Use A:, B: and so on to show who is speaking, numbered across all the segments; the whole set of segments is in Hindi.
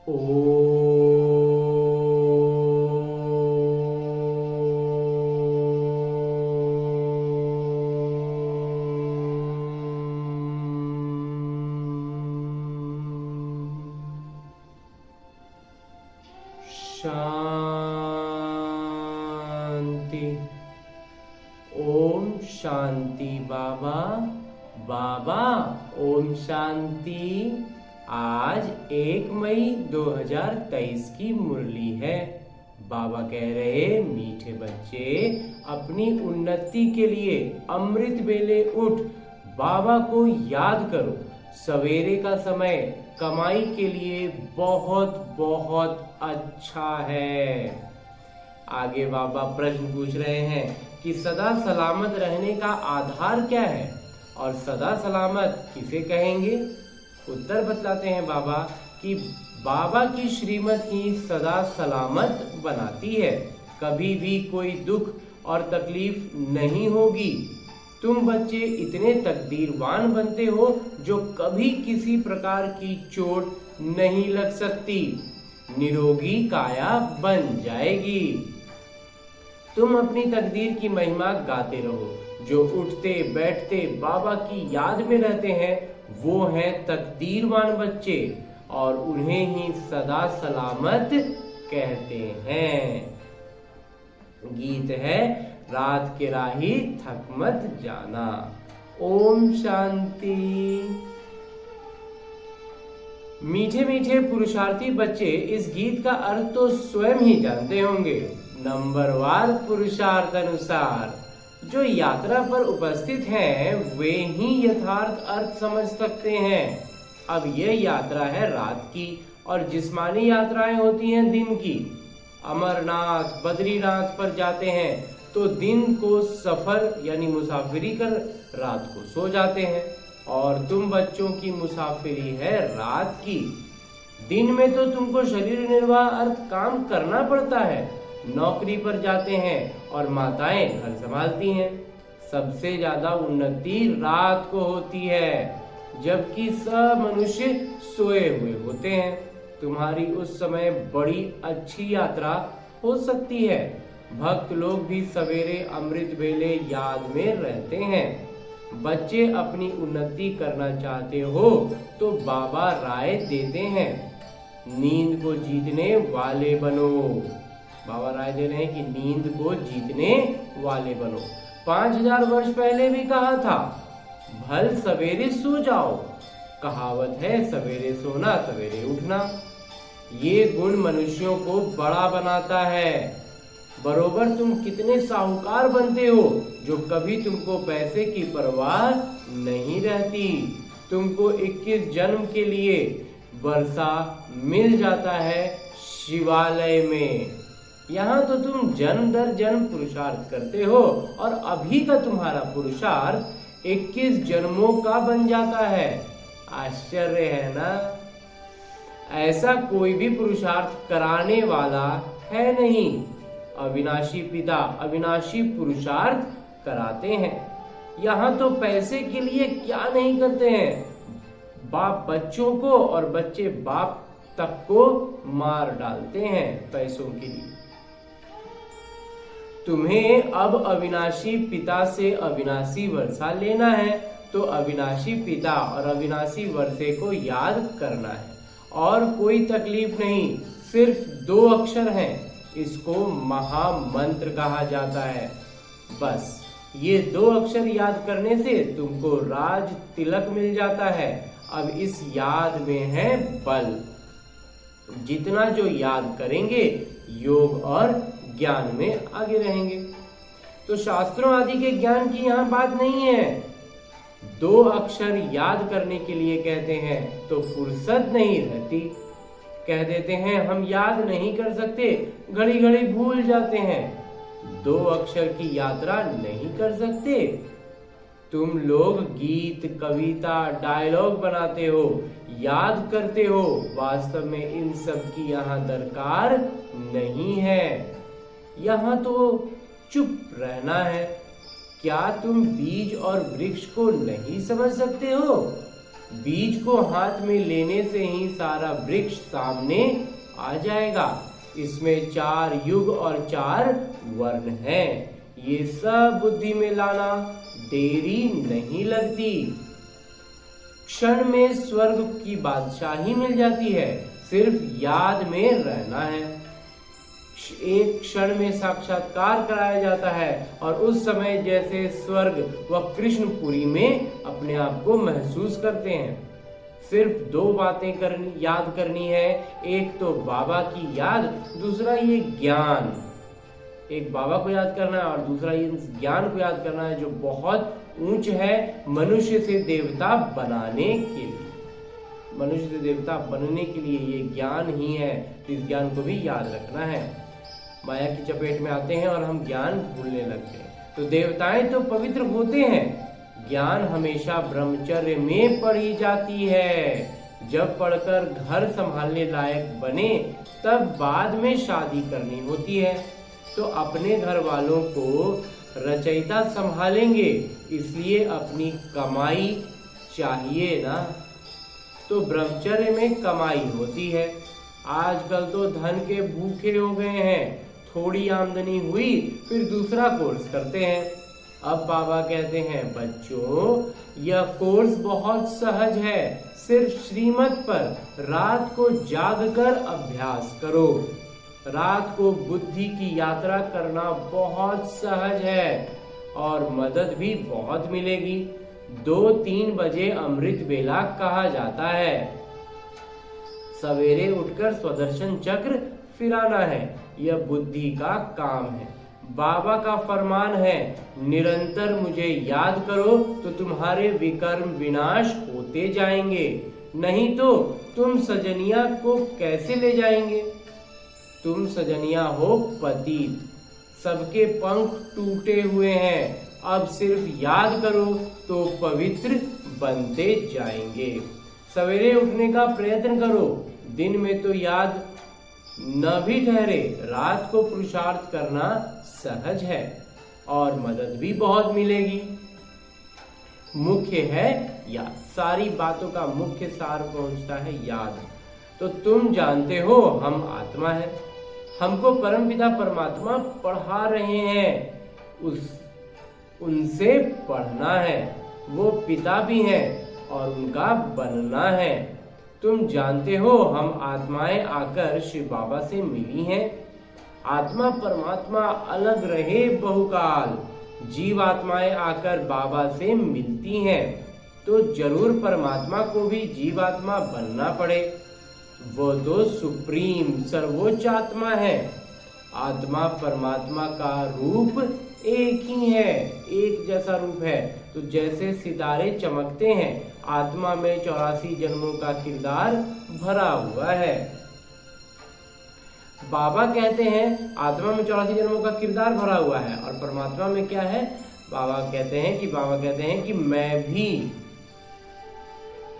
A: ओम शांति। ओम शांति बाबा। बाबा ओम शांति। आज 1 मई 2023 की मुरली है। बाबा कह रहे मीठे बच्चे अपनी उन्नति के लिए अमृत वेले उठ बाबा को याद करो। सवेरे का समय कमाई के लिए बहुत बहुत अच्छा है। आगे बाबा प्रश्न पूछ रहे हैं कि सदा सलामत रहने का आधार क्या है और सदा सलामत किसे कहेंगे। उत्तर बतलाते हैं बाबा कि बाबा की श्रीमत ही सदा सलामत बनाती है। कभी भी कोई दुख और तकलीफ नहीं होगी। तुम बच्चे इतने तकदीरवान बनते हो जो कभी किसी प्रकार की चोट नहीं लग सकती। निरोगी काया बन जाएगी। तुम अपनी तकदीर की महिमा गाते रहो। जो उठते बैठते बाबा की याद में रहते हैं वो हैं तकदीरवान बच्चे और उन्हें ही सदा सलामत कहते हैं। गीत है रात के राही थक मत जाना। ओम शांति। मीठे मीठे पुरुषार्थी बच्चे इस गीत का अर्थ तो स्वयं ही जानते होंगे। नंबरवार पुरुषार्थ अनुसार जो यात्रा पर उपस्थित हैं वे ही यथार्थ अर्थ समझ सकते हैं। अब यह यात्रा है रात की और जिस्मानी यात्राएं होती हैं दिन की। अमरनाथ बद्रीनाथ पर जाते हैं तो दिन को सफर यानी मुसाफिरी कर रात को सो जाते हैं और तुम बच्चों की मुसाफिरी है रात की। दिन में तो तुमको शरीर निर्वाह अर्थ काम करना पड़ता है। नौकरी पर जाते हैं और माताएं घर संभालती हैं। सबसे ज्यादा उन्नति रात को होती है जबकि सब मनुष्य सोए हुए होते हैं। तुम्हारी उस समय बड़ी अच्छी यात्रा हो सकती है। भक्त लोग भी सवेरे अमृत वेले याद में रहते हैं। बच्चे अपनी उन्नति करना चाहते हो तो बाबा राय देते हैं नींद को जीतने वाले बनो। बाबा राय दे रहे हैं कि नींद को जीतने वाले बनो। 5000 वर्ष पहले भी कहा था भल सवेरे सो जाओ। कहावत है सवेरे सोना सवेरे उठना। ये गुण मनुष्यों को बड़ा बनाता है। बरोबर तुम कितने साहूकार बनते हो जो कभी तुमको पैसे की परवाह नहीं रहती। तुमको 21 जन्म के लिए वर्षा मिल जाता है शिवालय में। यहाँ तो तुम जन्म दर जन्म पुरुषार्थ करते हो और अभी का तुम्हारा पुरुषार्थ 21 जन्मों का बन जाता है। आश्चर्य है ना। ऐसा कोई भी पुरुषार्थ कराने वाला है नहीं। अविनाशी पिता अविनाशी पुरुषार्थ कराते हैं। यहाँ तो पैसे के लिए क्या नहीं करते हैं। बाप बच्चों को और बच्चे बाप तक को मार डालते हैं पैसों के लिए। तुम्हें अब अविनाशी पिता से अविनाशी वर्षा लेना है तो अविनाशी पिता और अविनाशी वर्षे को याद करना है। और कोई तकलीफ नहीं, सिर्फ 2 अक्षर हैं। इसको महामंत्र कहा जाता है। बस ये 2 अक्षर याद करने से तुमको राज तिलक मिल जाता है। अब इस याद में है बल। जितना जो याद करेंगे योग और ज्ञान में आगे रहेंगे। तो शास्त्रों आदि के ज्ञान की यहाँ बात नहीं है। 2 अक्षर याद करने के लिए कहते हैं तो फुर्सत नहीं रहती। कह देते हैं हम याद नहीं कर सकते, घड़ी घड़ी भूल जाते हैं। 2 अक्षर की यात्रा नहीं कर सकते। तुम लोग गीत कविता डायलॉग बनाते हो, याद करते हो। वास्तव में इन सब की यहाँ दरकार नहीं है। यहाँ तो चुप रहना है। क्या तुम बीज और वृक्ष को नहीं समझ सकते हो? बीज को हाथ में लेने से ही सारा वृक्ष सामने आ जाएगा। इसमें 4 युग और 4 वर्ण हैं। ये सब बुद्धि में लाना, देरी नहीं लगती। क्षण में स्वर्ग की बादशाही मिल जाती है, सिर्फ याद में रहना है। एक क्षण में साक्षात्कार कराया जाता है और उस समय जैसे स्वर्ग व कृष्णपुरी में अपने आप को महसूस करते हैं। सिर्फ 2 बातें याद करनी है, एक तो बाबा की याद, दूसरा ये ज्ञान। एक बाबा को याद करना है और दूसरा ये ज्ञान को याद करना है जो बहुत ऊंच है मनुष्य से देवता बनाने के लिए। मनुष्य से देवता बनने के लिए ये ज्ञान ही है, तो इस ज्ञान को भी याद रखना है। माया की चपेट में आते हैं और हम ज्ञान भूलने लगते हैं। तो देवताएं तो पवित्र होते हैं, ज्ञान हमेशा ब्रह्मचर्य में पढ़ी जाती है। जब पढ़कर घर संभालने लायक बने तब बाद में शादी करनी होती है। तो अपने घर वालों को रचयिता संभालेंगे, इसलिए अपनी कमाई चाहिए ना। तो ब्रह्मचर्य में कमाई होती है। आजकल तो धन के भूखे हो गए हैं, थोड़ी आमदनी हुई फिर दूसरा कोर्स करते हैं। अब बाबा कहते हैं बच्चों यह कोर्स बहुत सहज है, सिर्फ श्रीमत पर रात को जागकर अभ्यास करो। रात को बुद्धि की यात्रा करना बहुत सहज है और मदद भी बहुत मिलेगी। 2-3 बजे अमृत बेला कहा जाता है। सवेरे उठकर स्वदर्शन चक्र फिराना है, यह बुद्धि का काम है। बाबा का फरमान है निरंतर मुझे याद करो तो तुम्हारे विकर्म विनाश होते जाएंगे, नहीं तो तुम सजनिया को कैसे ले जाएंगे। तुम सजनिया हो पतित, सबके पंख टूटे हुए हैं। अब सिर्फ याद करो तो पवित्र बनते जाएंगे। सवेरे उठने का प्रयत्न करो, दिन में तो याद न भी ठहरे, रात को पुरुषार्थ करना सहज है और मदद भी बहुत मिलेगी। मुख्य है याद, सारी बातों का मुख्य सार पहुंचता है याद। तो तुम जानते हो हम आत्मा है, हमको परमपिता परमात्मा पढ़ा रहे हैं, उनसे पढ़ना है। वो पिता भी हैं और उनका बनना है। तुम जानते हो हम आत्माएं आकर शिव बाबा से मिली हैं। आत्मा परमात्मा अलग रहे बहुकाल, जीव आत्माएं आकर बाबा से मिलती हैं, तो जरूर परमात्मा को भी जीवात्मा बनना पड़े। वो तो सुप्रीम सर्वोच्च आत्मा है। आत्मा परमात्मा का रूप एक ही है, एक जैसा रूप है। तो जैसे सितारे चमकते हैं, आत्मा में 84 जन्मों का किरदार भरा हुआ है। बाबा कहते हैं आत्मा में 84 जन्मों का किरदार भरा हुआ है और परमात्मा में क्या है। बाबा कहते हैं कि मैं भी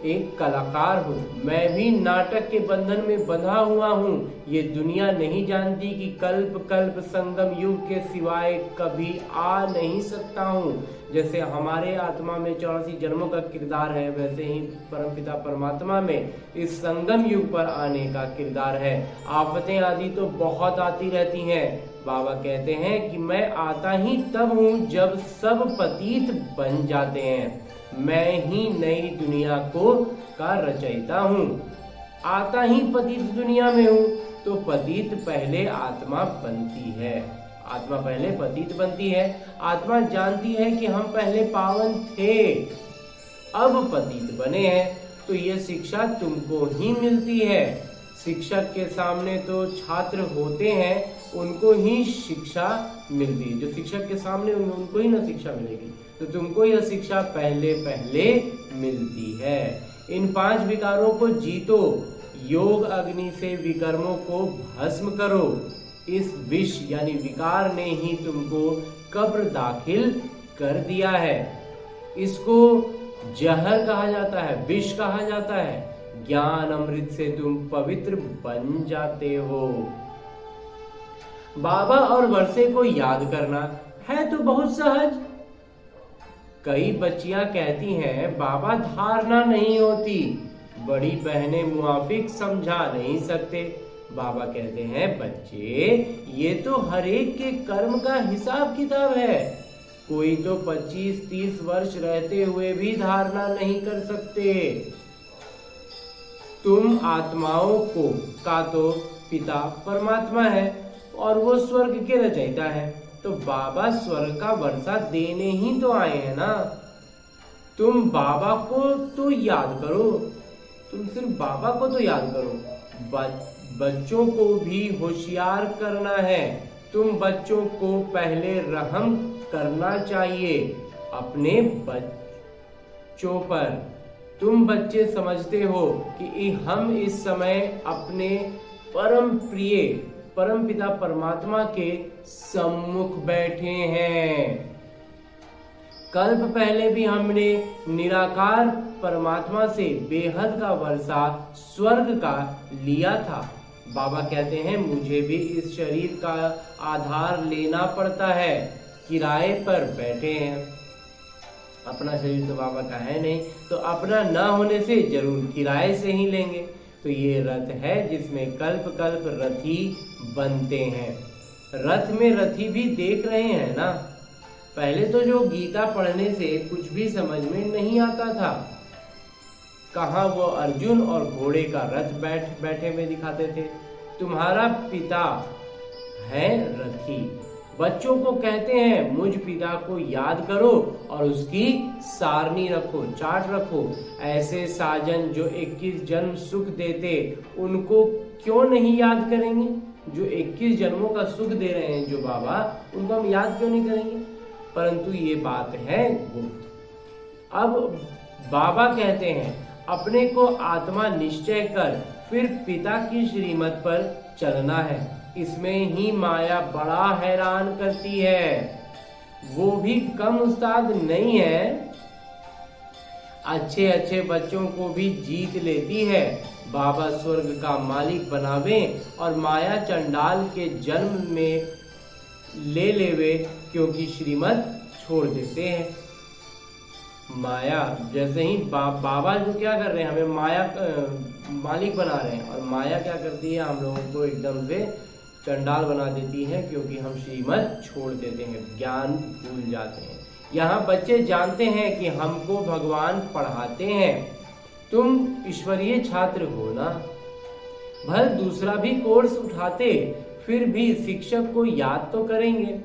A: एक कलाकार हूँ, मैं भी नाटक के बंधन में बंधा हुआ हूँ। ये दुनिया नहीं जानती कि कल्प कल्प संगम युग के सिवाय कभी आ नहीं सकता हूँ। जैसे हमारे आत्मा में 84 जन्मों का किरदार है, वैसे ही परमपिता परमात्मा में इस संगम युग पर आने का किरदार है। आफतें आदि तो बहुत आती रहती हैं। बाबा कहते हैं कि मैं आता ही तब हूँ जब सब पतित बन जाते हैं। मैं ही नई दुनिया का रचयिता हूँ। आता ही पतित दुनिया में हूँ, तो पतित पहले आत्मा बनती है। आत्मा पहले पतित बनती है। आत्मा जानती है कि हम पहले पावन थे, अब पतित बने हैं। तो यह शिक्षा तुमको ही मिलती है। शिक्षक के सामने तो छात्र होते हैं, उनको ही शिक्षा मिलती है। जो शिक्षक के सामने उनको ही ना शिक्षा मिलेगी, तो तुमको यह शिक्षा पहले पहले मिलती है। इन 5 विकारों को जीतो, योग अग्नि से विकर्मों को भस्म करो। इस विष यानी विकार ने ही तुमको कब्र दाखिल कर दिया है। इसको जहर कहा जाता है, विष कहा जाता है। ज्ञान अमृत से तुम पवित्र बन जाते हो। बाबा और वर्षे को याद करना है तो बहुत सहज। कई बच्चियां कहती हैं बाबा धारणा नहीं होती, बड़ी बहनें मुआफिक समझा नहीं सकते। बाबा कहते हैं बच्चे, ये तो हर एक के कर्म का हिसाब किताब है। कोई तो 25-30 वर्ष रहते हुए भी धारणा नहीं कर सकते। तुम आत्माओं का तो पिता परमात्मा है और वो स्वर्ग के रचयिता है, तो बाबा स्वर्ग का वर्षा देने ही तो आए हैं ना। तुम बाबा को तो याद करो, तुम सिर्फ बाबा को तो याद करो। बच्चों को भी होशियार करना है। तुम बच्चों को पहले रहम करना चाहिए अपने बच्चों पर। तुम बच्चे समझते हो कि हम इस समय अपने परम प्रिय परम पिता परमात्मा के सम्मुख बैठे हैं। कल्प पहले भी हमने निराकार परमात्मा से बेहद का वर्षा स्वर्ग का लिया था। बाबा कहते हैं मुझे भी इस शरीर का आधार लेना पड़ता है, किराए पर बैठे हैं। अपना शरीर तो बाबा का है नहीं, तो अपना न होने से जरूर किराए से ही लेंगे। तो ये रथ है जिसमें कल्प कल्प रथी बनते हैं। रथ में रथी भी देख रहे हैं ना। पहले तो जो गीता पढ़ने से कुछ भी समझ में नहीं आता था, कहाँ वो अर्जुन और घोड़े का रथ बैठे हुए दिखाते थे। तुम्हारा पिता है रथी। बच्चों को कहते हैं मुझ पिता को याद करो और उसकी सारणी रखो, चार्ट रखो। ऐसे साजन जो 21 जन्म सुख देते, उनको क्यों नहीं याद करेंगे? जो 21 जन्मों का सुख दे रहे हैं जो बाबा, उनको हम याद क्यों नहीं करेंगे? परंतु ये बात है गुप्त। अब बाबा कहते हैं अपने को आत्मा निश्चय कर फिर पिता की श्रीमत पर चलना है। इसमें ही माया बड़ा हैरान करती है। वो भी कम उस्ताद नहीं है, अच्छे अच्छे बच्चों को भी जीत लेती है। बाबा स्वर्ग का मालिक बनावे और माया चंडाल के जन्म में ले लेवे, क्योंकि श्रीमत छोड़ देते हैं। माया जैसे ही बाबा जो क्या कर रहे हैं, हमें माया मालिक बना रहे हैं, और माया क्या करती है, हम लोगों को एकदम से चंडाल बना देती है, क्योंकि हम श्रीमत छोड़ देते हैं, ज्ञान भूल जाते हैं। यहाँ बच्चे जानते हैं कि हमको भगवान पढ़ाते हैं। तुम ईश्वरीय छात्र हो ना, भले दूसरा भी कोर्स उठाते फिर भी शिक्षक को याद तो करेंगे।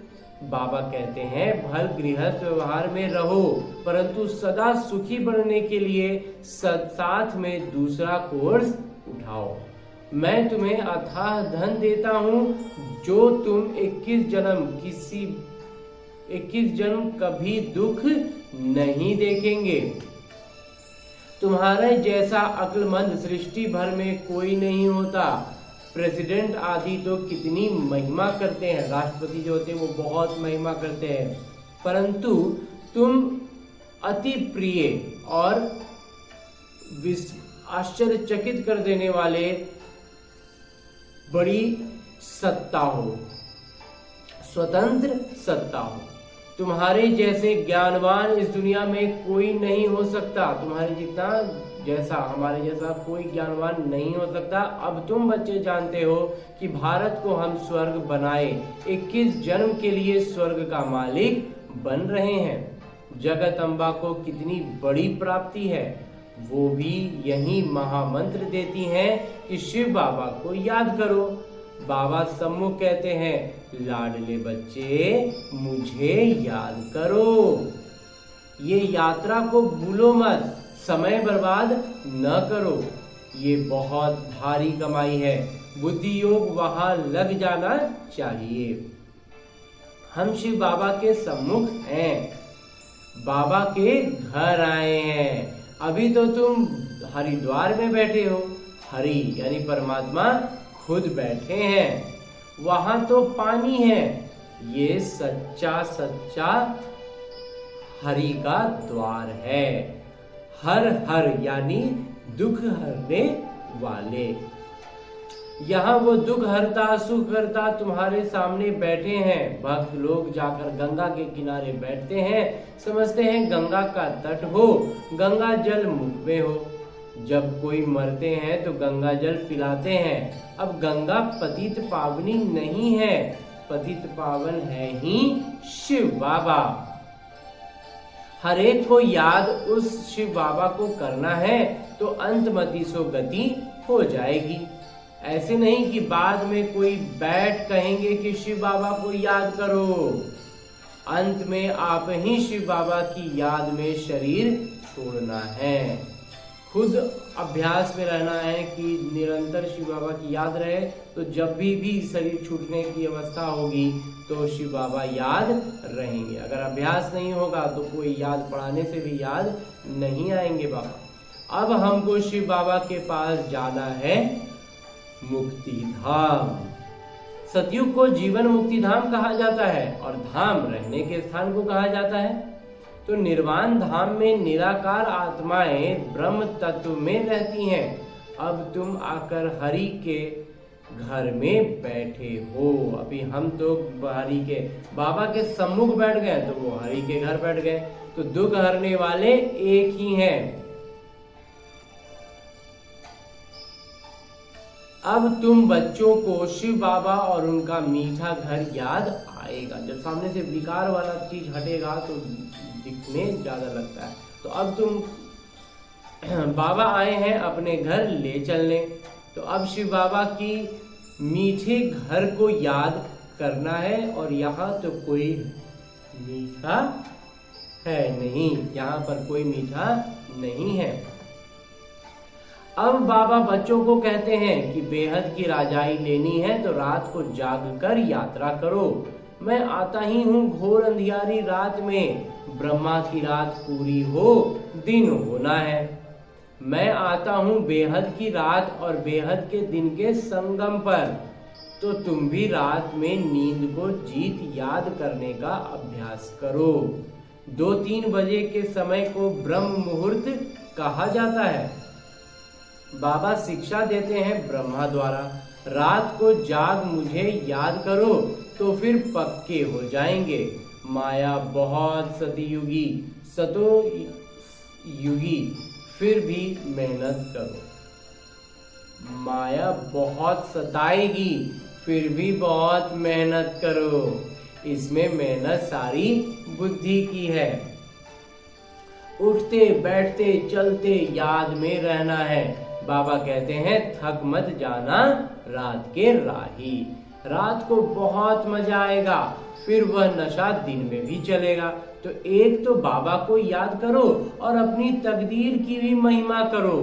A: बाबा कहते हैं भल गृहस्थ व्यवहार में रहो, परंतु सदा सुखी बनने के लिए साथ में दूसरा कोर्स उठाओ। मैं तुम्हें अथाह धन देता हूं, जो तुम 21 जन्म कभी दुख नहीं देखेंगे। तुम्हारे जैसा अक्लमंद सृष्टि भर में कोई नहीं होता। प्रेसिडेंट आदि तो कितनी महिमा करते हैं, राष्ट्रपति जो होते हैं वो बहुत महिमा करते हैं, परंतु तुम अति प्रिय और आश्चर्यचकित कर देने वाले बड़ी सत्ता हो, स्वतंत्र सत्ता हो। तुम्हारे जैसे ज्ञानवान इस दुनिया में कोई नहीं हो सकता। तुम्हारे जितना जैसा हमारे जैसा कोई ज्ञानवान नहीं हो सकता। अब तुम बच्चे जानते हो कि भारत को हम स्वर्ग बनाए, 21 जन्म के लिए स्वर्ग का मालिक बन रहे हैं। जगत अम्बा को कितनी बड़ी प्राप्ति है, वो भी यही महामंत्र देती हैं कि शिव बाबा को याद करो। बाबा सम्मुख कहते हैं लाडले बच्चे मुझे याद करो। ये यात्रा को भूलो मत, समय बर्बाद न करो। ये बहुत भारी कमाई है, बुद्धि योग वहां लग जाना चाहिए। हम शिव बाबा के सम्मुख हैं, बाबा के घर आए हैं। अभी तो तुम हरिद्वार में बैठे हो, हरि यानी परमात्मा खुद बैठे हैं, वहां तो पानी है। ये सच्चा सच्चा हरि का द्वार है। हर हर यानी दुख हरने वाले। यहाँ वो दुख हरता सुख करता तुम्हारे सामने बैठे हैं। भक्त लोग जाकर गंगा के किनारे बैठते हैं, समझते हैं गंगा का तट हो, गंगा जल मुख में हो। जब कोई मरते हैं तो गंगा जल पिलाते हैं। अब गंगा पतित पावनी नहीं है, पतित पावन है ही शिव बाबा। हर एक को याद उस शिव बाबा को करना है तो अंतमति सो गति हो जाएगी। ऐसे नहीं कि बाद में कोई बैठ कहेंगे कि शिव बाबा को याद करो। अंत में आप ही शिव बाबा की याद में शरीर छोड़ना है। खुद अभ्यास में रहना है कि निरंतर शिव बाबा की याद रहे। तो जब भी शरीर छूटने की अवस्था होगी तो शिव बाबा याद रहेंगे। अगर अभ्यास नहीं होगा तो कोई याद पढ़ाने से भी याद नहीं आएंगे बाबा। अब हमको शिव बाबा के पास जाना है मुक्ति धाम। सतयुग को जीवन मुक्ति धाम कहा जाता है और धाम रहने के स्थान को कहा जाता है। तो निर्वाण धाम में निराकार आत्माएं ब्रह्म तत्व में रहती हैं। अब तुम आकर हरि के घर में बैठे हो। अभी हम तो हरि के बाबा के सम्मुख बैठ गए तो वो हरि के घर बैठ गए। तो दुख हरने वाले एक ही हैं। अब तुम बच्चों को शिव बाबा और उनका मीठा घर याद आएगा। जब सामने से विकार वाला चीज हटेगा तो दिखने ज्यादा लगता है। तो अब तुम बाबा आए हैं अपने घर ले चलने। तो अब शिव बाबा की मीठे घर को याद करना है। और यहाँ तो कोई मीठा है नहीं, यहाँ पर कोई मीठा नहीं है। अब बाबा बच्चों को कहते हैं कि बेहद की राजाई लेनी है तो रात को जागकर यात्रा करो। मैं आता ही हूँ घोर अंधियारी रात में, ब्रह्मा की रात पूरी हो दिन होना है। मैं आता हूँ बेहद की रात और बेहद के दिन के संगम पर। तो तुम भी रात में नींद को जीत याद करने का अभ्यास करो। 2-3 बजे के समय को ब्रह्म मुहूर्त कहा जाता है। बाबा शिक्षा देते हैं ब्रह्मा द्वारा, रात को जाग मुझे याद करो तो फिर पक्के हो जाएंगे। माया बहुत सतयुगी, सतो युगी, फिर भी मेहनत करो। माया बहुत सताएगी, फिर भी बहुत मेहनत करो। इसमें मेहनत सारी बुद्धि की है। उठते बैठते चलते याद में रहना है। बाबा कहते हैं थक मत जाना रात के राही। रात को बहुत मजा आएगा, फिर वह नशा दिन में भी चलेगा। तो एक तो बाबा को याद करो और अपनी तकदीर की भी महिमा करो।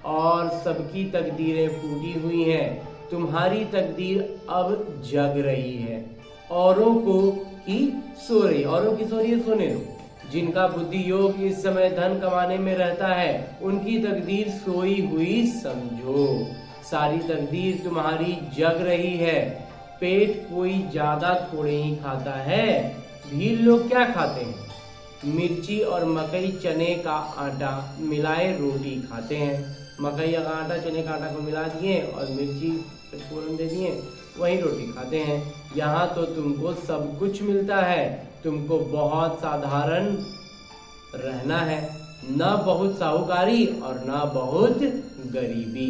A: और सबकी तकदीरें फूटी हुई हैं, तुम्हारी तकदीर अब जग रही है। औरों की सो रही है, सोने दो। जिनका बुद्धि योग इस समय धन कमाने में रहता है उनकी तकदीर सोई हुई समझो। सारी तकदीर तुम्हारी जग रही है। पेट कोई ज्यादा थोड़े ही खाता है। भील लोग क्या खाते हैं? मिर्ची और मकई चने का आटा मिलाए रोटी खाते हैं। मकई का आटा चने का आटा को मिला दिए और मिर्ची फोरन दे दिए, वही रोटी खाते हैं। यहाँ तो तुमको सब कुछ मिलता है। तुमको बहुत साधारण रहना है, न बहुत साहूकारी और न बहुत गरीबी।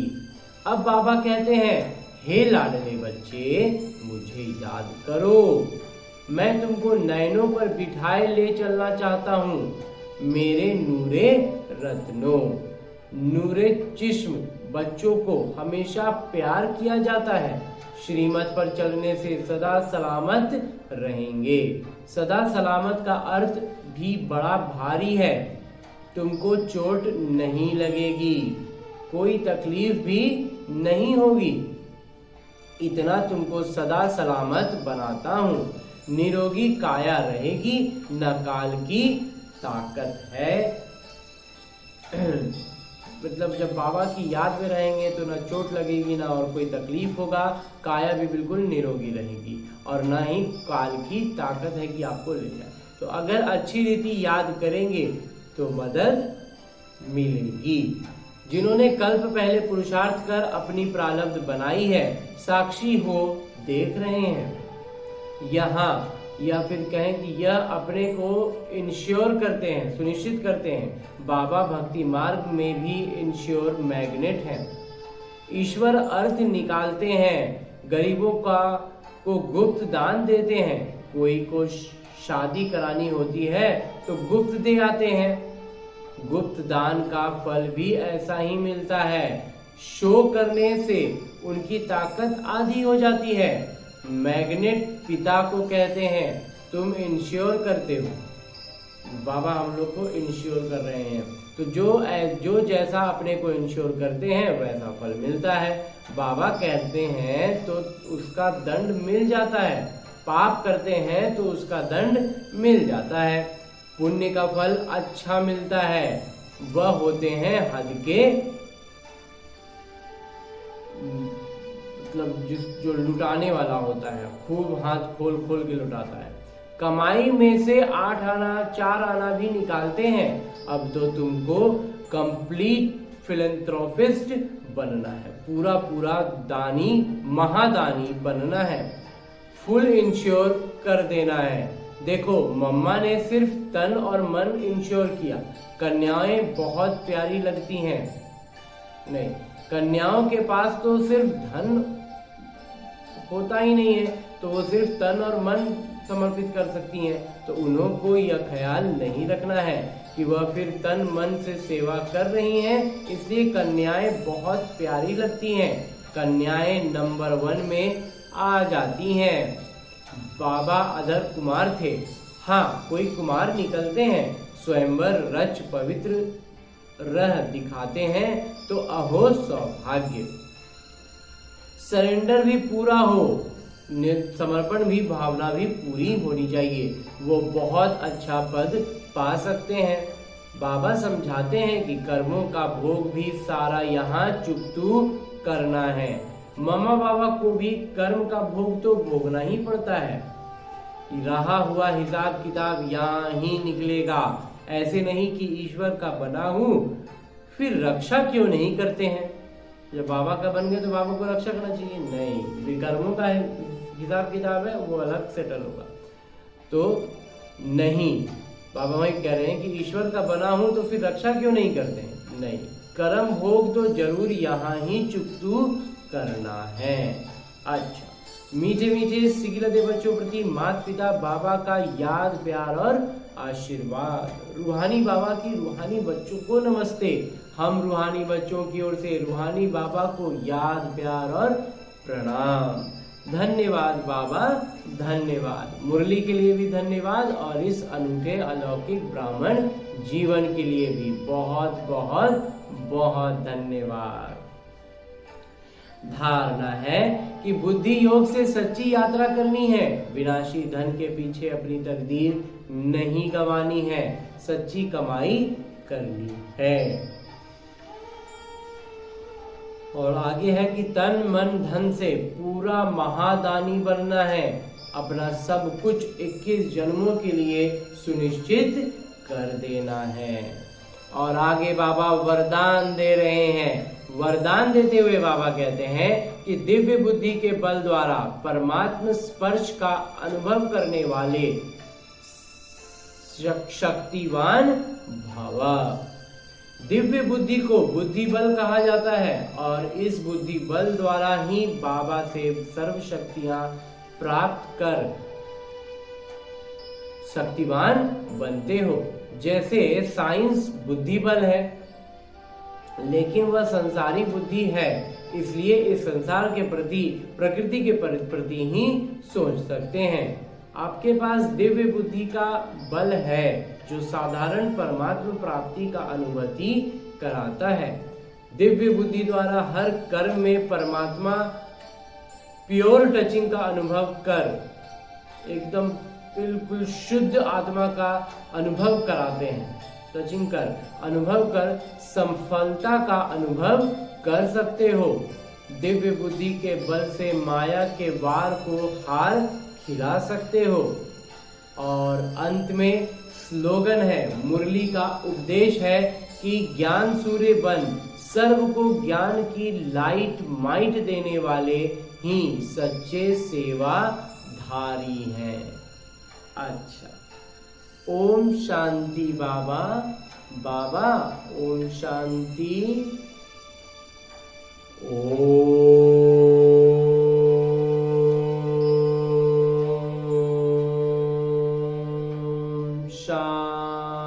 A: अब बाबा कहते हैं हे लाडले बच्चे मुझे याद करो। मैं तुमको नैनों पर बिठाए ले चलना चाहता हूँ। मेरे नूरे रत्नों, नूरे चिश्म बच्चों को हमेशा प्यार किया जाता है। श्रीमत पर चलने से सदा सलामत रहेंगे। सदा सलामत का अर्थ भी बड़ा भारी है। तुमको चोट नहीं लगेगी, कोई तकलीफ भी नहीं होगी। इतना तुमको सदा सलामत बनाता हूँ। निरोगी काया रहेगी, न काल की ताकत है। मतलब जब बाबा की याद में रहेंगे तो ना चोट लगेगी, ना और कोई तकलीफ होगा। काया भी बिल्कुल निरोगी रहेगी और ना ही काल की ताकत है कि आपको ले जाए। तो अगर अच्छी रीति याद करेंगे तो मदद मिलेगी। जिन्होंने कल्प पहले पुरुषार्थ कर अपनी प्रारब्ध बनाई है, साक्षी हो देख रहे हैं। यहाँ या फिर कहें कि यह अपने को इंश्योर करते हैं, सुनिश्चित करते हैं। बाबा भक्ति मार्ग में भी इंश्योर मैग्नेट हैं। ईश्वर अर्थ निकालते हैं, गरीबों को गुप्त दान देते हैं। कोई को शादी करानी होती है तो गुप्त दे आते हैं। गुप्त दान का फल भी ऐसा ही मिलता है। शो करने से उनकी ताकत आधी हो जाती है। मैग्नेट पिता को कहते हैं, तुम इंश्योर करते हो। बाबा हम लोग को इंश्योर कर रहे हैं। तो जो जैसा अपने को इंश्योर करते हैं वैसा फल मिलता है। बाबा कहते हैं तो उसका दंड मिल जाता है। पाप करते हैं तो उसका दंड मिल जाता है। पुण्य का फल अच्छा मिलता है। वह होते हैं हद के, मतलब जो लुटाने वाला होता है, खूब हाथ खोल खोल के लुटाता है। कमाई में से 8 आना 4 आना भी निकालते हैं। अब तो तुमको कंप्लीट फिलैंथ्रोपिस्ट बनना है, पूरा दानी, महादानी बनना है। फुल इंश्योर कर देना है। देखो मम्मा ने सिर्फ तन और मन इंश्योर किया। कन्याएं बहुत प्यारी लगती हैं। नहीं, कन्याओं के पास तो सिर्फ धन होता ही नहीं है, तो वो सिर्फ तन और मन समर्पित कर सकती हैं। तो उन्हों को यह ख्याल नहीं रखना है कि वह फिर तन मन से सेवा कर रही हैं, इसलिए कन्याएं बहुत प्यारी लगती हैं। कन्याएं नंबर 1 में आ जाती हैं। बाबा अधर कुमार थे। हाँ, कोई कुमार निकलते हैं, स्वयंवर रच पवित्र रह दिखाते हैं तो अहो सौभाग्य। सरेंडर भी पूरा हो, समर्पण भी, भावना भी पूरी होनी चाहिए। वो बहुत अच्छा पद पा सकते हैं। बाबा समझाते हैं कि कर्मों का भोग भी सारा यहाँ चुकतू करना है। मम्मा बाबा को भी कर्म का भोग तो भोगना ही पड़ता है। रहा हुआ हिसाब किताब यहाँ ही निकलेगा। ऐसे नहीं कि ईश्वर का बना हूं फिर रक्षा क्यों नहीं करते हैं। जब बाबा का बन गए तो बाबा को रक्षा करना चाहिए? नहीं, कर्मों का हिसाब किताब है वो अलग सेटल होगा। तो नहीं, बाबा वही कह रहे हैं कि ईश्वर का बना हूं तो फिर रक्षा क्यों नहीं करते हैं? नहीं, कर्म भोग तो जरूर यहाँ ही चुकतू करना है। अच्छा, मीठे मीठे सिगिलते बच्चों प्रति माता पिता बाबा का याद, प्यार और आशीर्वाद। रूहानी बाबा की रूहानी बच्चों को नमस्ते। हम रूहानी बच्चों की ओर से रूहानी बाबा को याद, प्यार और प्रणाम। धन्यवाद बाबा, धन्यवाद। मुरली के लिए भी धन्यवाद और इस अनूठे अलौकिक ब्राह्मण जीवन के लिए भी बहुत बहुत बहुत धन्यवाद। धारणा है कि बुद्धि योग से सच्ची यात्रा करनी है। विनाशी धन के पीछे अपनी तकदीर नहीं गंवानी है, सच्ची कमाई करनी है। और आगे है कि तन मन धन से पूरा महादानी बनना है। अपना सब कुछ 21 जन्मों के लिए सुनिश्चित कर देना है। और आगे बाबा वरदान दे रहे हैं। वरदान देते हुए बाबा कहते हैं कि दिव्य बुद्धि के बल द्वारा परमात्मा स्पर्श का अनुभव करने वाले शक्तिवान भव। दिव्य बुद्धि को बुद्धि बल कहा जाता है और इस बुद्धि बल द्वारा ही बाबा से सर्व शक्तियां प्राप्त कर शक्तिवान बनते हो। जैसे साइंस बुद्धि बल है, लेकिन वह संसारी बुद्धि है, इसलिए इस संसार के प्रति, प्रकृति के प्रति ही सोच सकते हैं। आपके पास दिव्य बुद्धि का बल है जो साधारण परमात्मा प्राप्ति का अनुभूति कराता है। दिव्य बुद्धि द्वारा हर कर्म में परमात्मा प्योर टचिंग का अनुभव कर, एकदम बिल्कुल शुद्ध आत्मा का अनुभव कराते हैं। टचिंग कर, अनुभव कर सफलता का अनुभव कर सकते हो। दिव्य बुद्धि के बल से माया के वार को हार खिला सकते हो। और अंत में स्लोगन है, मुरली का उपदेश है कि ज्ञान सूर्य बन सर्व को ज्ञान की लाइट माइट देने वाले ही सच्चे सेवाधारी हैं। अच्छा, ओम शांति बाबा। बाबा ओम शांति। ओम शांति।